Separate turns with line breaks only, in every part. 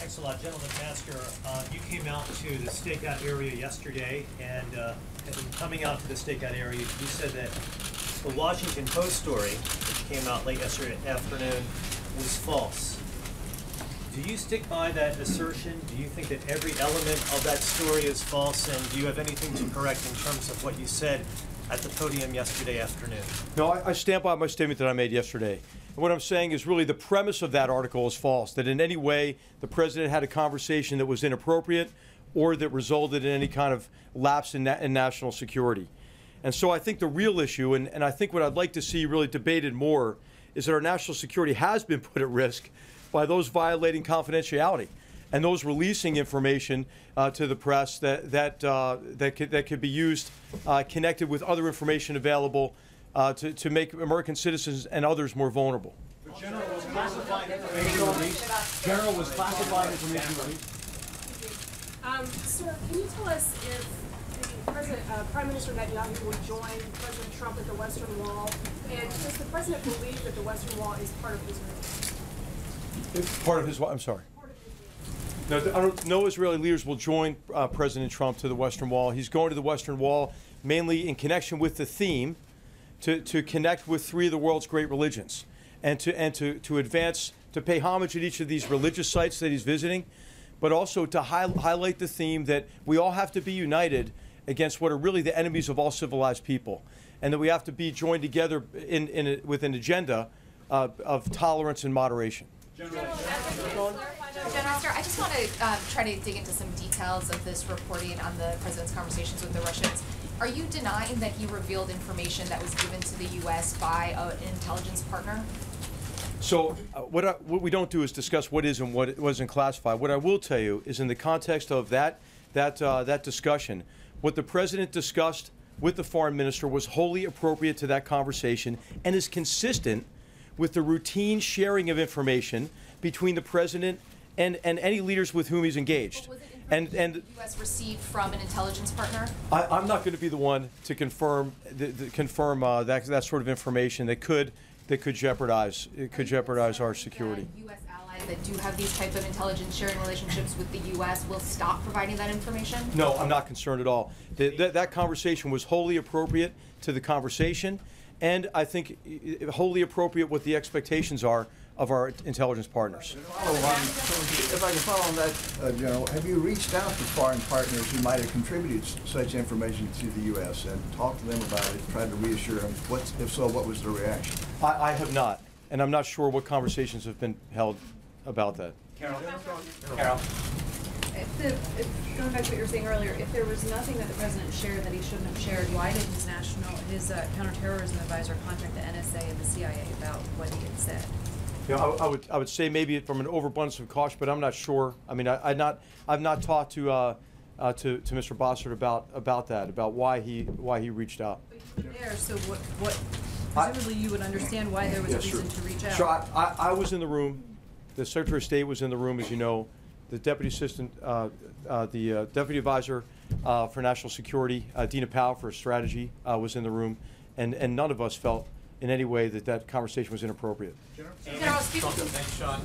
Thanks a lot. General McMaster, you came out to the stakeout area yesterday, and coming out to the stakeout area, you said that the Washington Post story, which came out late yesterday afternoon, was false. Do you stick by that assertion? Do you think that every element of that story is false? And do you have anything to correct in terms of what you said at the podium yesterday afternoon?
No, I stand by my statement that I made yesterday. And what I'm saying is really the premise of that article is false, that in any way the president had a conversation that was inappropriate or that resulted in any kind of lapse in national security. And so I think the real issue, and I think what I'd like to see really debated more, is that our national security has been put at risk by those violating confidentiality and those releasing information to the press that could be used connected with other information available to make American citizens and others more vulnerable.
The General was classifying information released. General was classifying information released.
Sir, can you tell us if Prime Minister Netanyahu would join President Trump at the Western Wall? And does the President believe that the Western Wall is part of Israel?
It's part of his what? I'm sorry. No, no Israeli leaders will join President Trump to the Western Wall. He's going to the Western Wall mainly in connection with the theme to connect with three of the world's great religions and to advance, to pay homage at each of these religious sites that he's visiting, but also to highlight the theme that we all have to be united against what are really the enemies of all civilized people, and that we have to be joined together with an agenda of tolerance and moderation.
General, I just want to try to dig into some details of this reporting on the president's conversations with the Russians. Are you denying that he revealed information that was given to the U.S. by an intelligence partner?
So what we don't do is discuss what is and what wasn't classified. What I will tell you is in the context of that discussion, what the president discussed with the foreign minister was wholly appropriate to that conversation and is consistent with the routine sharing of information between the president and any leaders with whom he's engaged.
Was it information the U.S. received from an intelligence partner?
I'm not going to be the one to confirm that sort of information that could jeopardize our security.
U.S. allies that do have these type of intelligence sharing relationships with the U.S. will stop providing that information?
No, I'm not concerned at all. That conversation was wholly appropriate to the conversation, and I think wholly appropriate what the expectations are of our intelligence partners.
If I can follow on that, General, have you reached out to foreign partners who might have contributed such information to the U.S. and talked to them about it, tried to reassure them? If so, what was their reaction?
I have not, and I'm not sure what conversations have been held about that.
Carol.
Going back to what you were saying earlier, if there was nothing that the president shared that he shouldn't have shared, why did his counterterrorism advisor contact the NSA and the CIA about what he had said?
You know, I would say maybe from an overabundance of caution, but I'm not sure. I mean, I've not talked to Mr. Bossert about why he reached out.
But you were there, so what presumably you would understand why there was a reason to reach out.
Sure, I was in the room. The Secretary of State was in the room, as you know. The Deputy Assistant, the Deputy Advisor for National Security, Dina Powell for Strategy, was in the room, and none of us felt in any way that conversation was inappropriate.
General,
Thanks, Sean.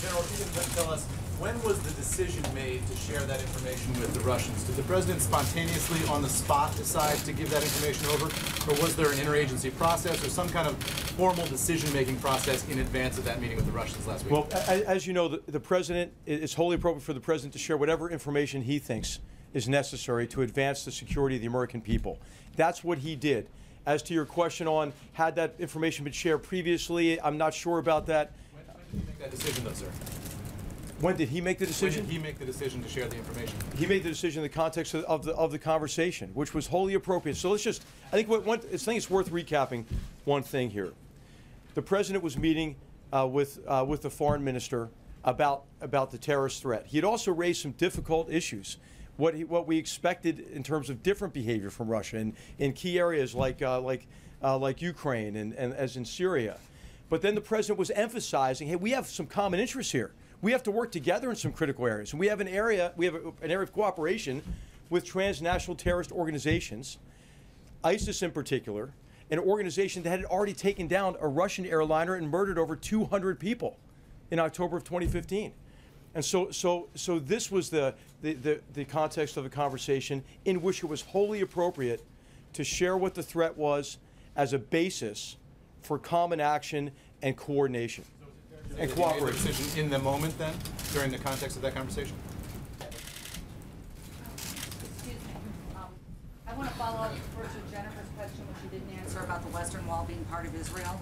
General, if you can tell us, when was the decision made to share that information with the Russians? Did the president spontaneously, on the spot, decide to give that information over, or was there an interagency process or some kind of formal decision-making process in advance of that meeting with the Russians last week?
Well, as you know, the president, it's wholly appropriate for the president to share whatever information he thinks is necessary to advance the security of the American people. That's what he did. As to your question on had that information been shared previously, I'm not sure about that.
When did he make that decision, though, sir?
When did he make the decision?
When did he make the decision to share the information?
He made the decision in the context of the conversation, which was wholly appropriate. So let's just, I think it's worth recapping one thing here. The president was meeting with the foreign minister about the terrorist threat. He had also raised some difficult issues. What we expected in terms of different behavior from Russia in key areas like Ukraine and as in Syria. But then the president was emphasizing, hey, we have some common interests here. We have to work together in some critical areas, and we have an area of cooperation with transnational terrorist organizations, ISIS in particular, an organization that had already taken down a Russian airliner and murdered over 200 people in October of 2015. And so this was the context of a conversation in which it was wholly appropriate to share what the threat was as a basis for common action and coordination and
Did you make the
cooperation.
decision in the moment then, during the context of that conversation?
Excuse me. I want to follow up first with Jennifer's question, which you didn't answer about the Western Wall being part of Israel.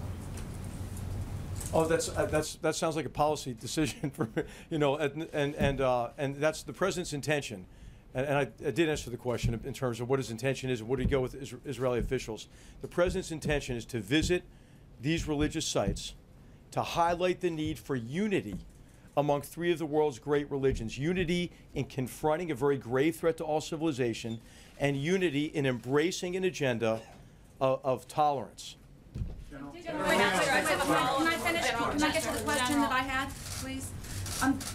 Oh, that sounds like a policy decision for, you know, and that's the president's intention. And I did answer the question in terms of what his intention is and what did he go with Israeli officials. The president's intention is to visit these religious sites to highlight the need for unity among three of the world's great religions. Unity in confronting a very grave threat to all civilization, and unity in embracing an agenda of tolerance.
Can I finish? Can I get to the question that I had, please?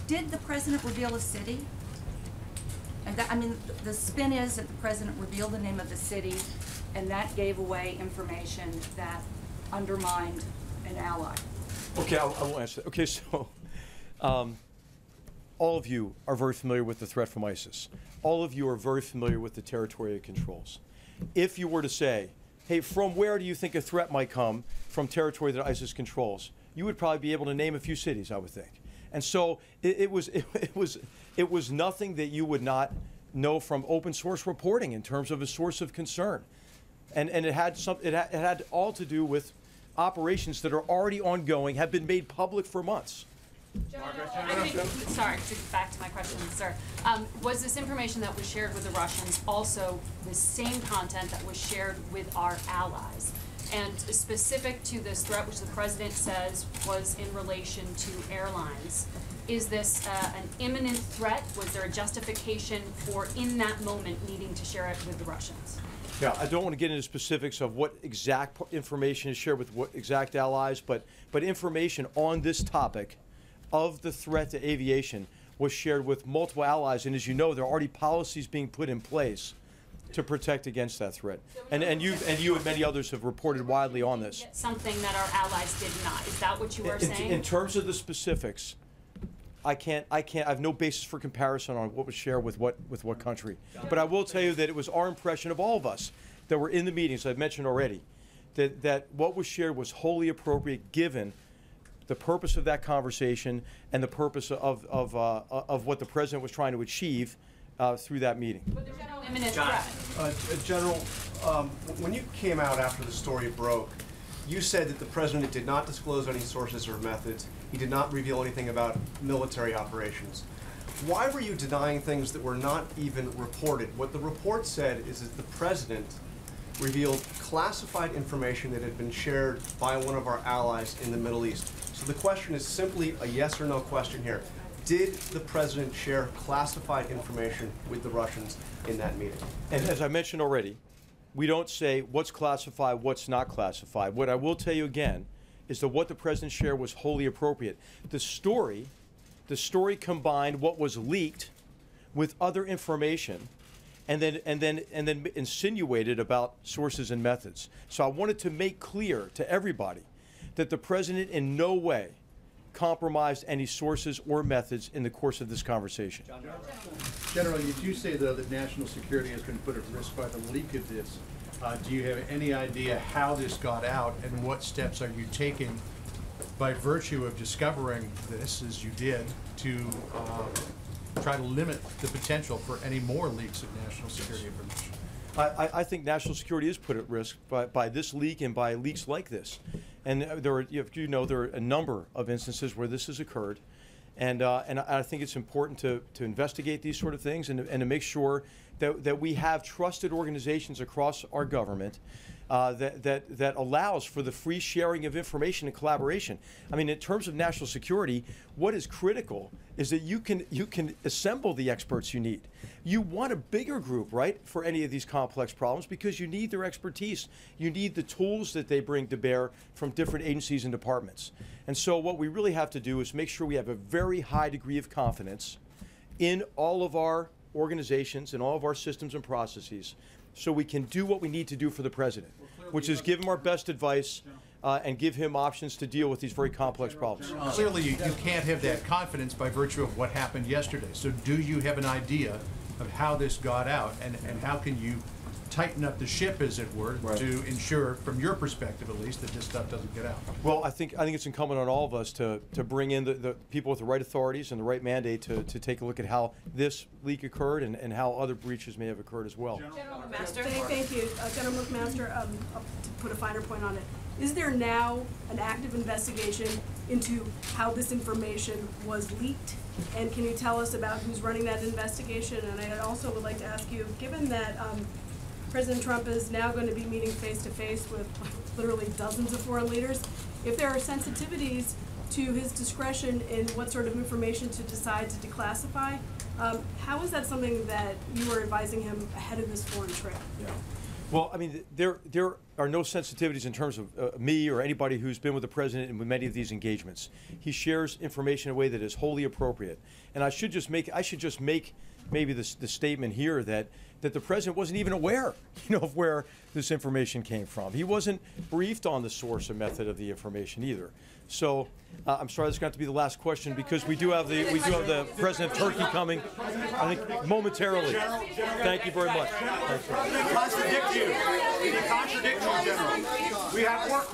Did the president reveal a city? And that, I mean, the spin is that the president revealed the name of the city, and that gave away information that undermined an ally.
Okay, I will answer that. Okay, so all of you are very familiar with the threat from ISIS. All of you are very familiar with the territory it controls. If you were to say, hey, from where do you think a threat might come from territory that ISIS controls, you would probably be able to name a few cities, I would think. And so it was nothing that you would not know from open source reporting in terms of a source of concern, and it had all to do with operations that are already ongoing, have been made public for months.
Sorry, to get back to my question, sir. Was this information that was shared with the Russians also the same content that was shared with our allies? And specific to this threat, which the president says was in relation to airlines, is this an imminent threat? Was there a justification for, in that moment, needing to share it with the Russians?
Yeah, I don't want to get into specifics of what exact information is shared with what exact allies, but information on this topic of the threat to aviation was shared with multiple allies. And as you know, there are already policies being put in place to protect against that threat. And you and many others have reported widely on this.
Something that our allies did not. Is that what you were saying?
In terms of the specifics, I have no basis for comparison on what was shared with what country. But I will tell you that it was our impression of all of us that were in the meetings, I've mentioned already, that what was shared was wholly appropriate given the purpose of that conversation and the purpose of what the president was trying to achieve through that meeting.
But there's no imminent threat.
General, when you came out after the story broke, you said that the president did not disclose any sources or methods. He did not reveal anything about military operations. Why were you denying things that were not even reported? What the report said is that the president revealed classified information that had been shared by one of our allies in the Middle East. So the question is simply a yes or no question here. Did the president share classified information with the Russians in that meeting?
And as I mentioned already, we don't say what's classified, what's not classified. What I will tell you again is that what the president shared was wholly appropriate. The story combined what was leaked with other information, and then insinuated about sources and methods. So I wanted to make clear to everybody that the president in no way compromised any sources or methods in the course of this conversation.
General, you do say, though, that national security has been put at risk by the leak of this. Do you have any idea how this got out, and what steps are you taking by virtue of discovering this, as you did, to try to limit the potential for any more leaks of national security information?
I think national security is put at risk by this leak and by leaks like this. And there are a number of instances where this has occurred. And I think it's important to investigate these sort of things and to make sure that we have trusted organizations across our government that allows for the free sharing of information and collaboration. I mean, in terms of national security, what is critical is that you can assemble the experts you need. You want a bigger group, right, for any of these complex problems because you need their expertise. You need the tools that they bring to bear from different agencies and departments. And so what we really have to do is make sure we have a very high degree of confidence in all of our organizations and all of our systems and processes so we can do what we need to do for the president, which is give him our best advice, and give him options to deal with these very complex problems.
Clearly, you can't have that confidence by virtue of what happened yesterday. So do you have an idea of how this got out, and how can you tighten up the ship, as it were, to ensure, from your perspective at least, that this stuff doesn't get out?
Well, I think it's incumbent on all of us to bring in the people with the right authorities and the right mandate to take a look at how this leak occurred and how other breaches may have occurred as well.
General McMaster. Thank you. General McMaster, to put a finer point on it, is there now an active investigation into how this information was leaked? And can you tell us about who's running that investigation? And I also would like to ask you, given that President Trump is now going to be meeting face-to-face with literally dozens of foreign leaders, if there are sensitivities to his discretion in what sort of information to decide to declassify, how is that something that you were advising him ahead of this foreign trip?
Yeah. Well, I mean, there are no sensitivities in terms of me or anybody who's been with the president in many of these engagements. He shares information in a way that is wholly appropriate. And I should just make maybe the statement here that the president wasn't even aware, of where this information came from. He wasn't briefed on the source or method of the information either. So I'm sorry, this is going to have to be the last question because we do have the president of Turkey coming, I think, momentarily. Thank you very much.
We contradict you, General. We have more questions.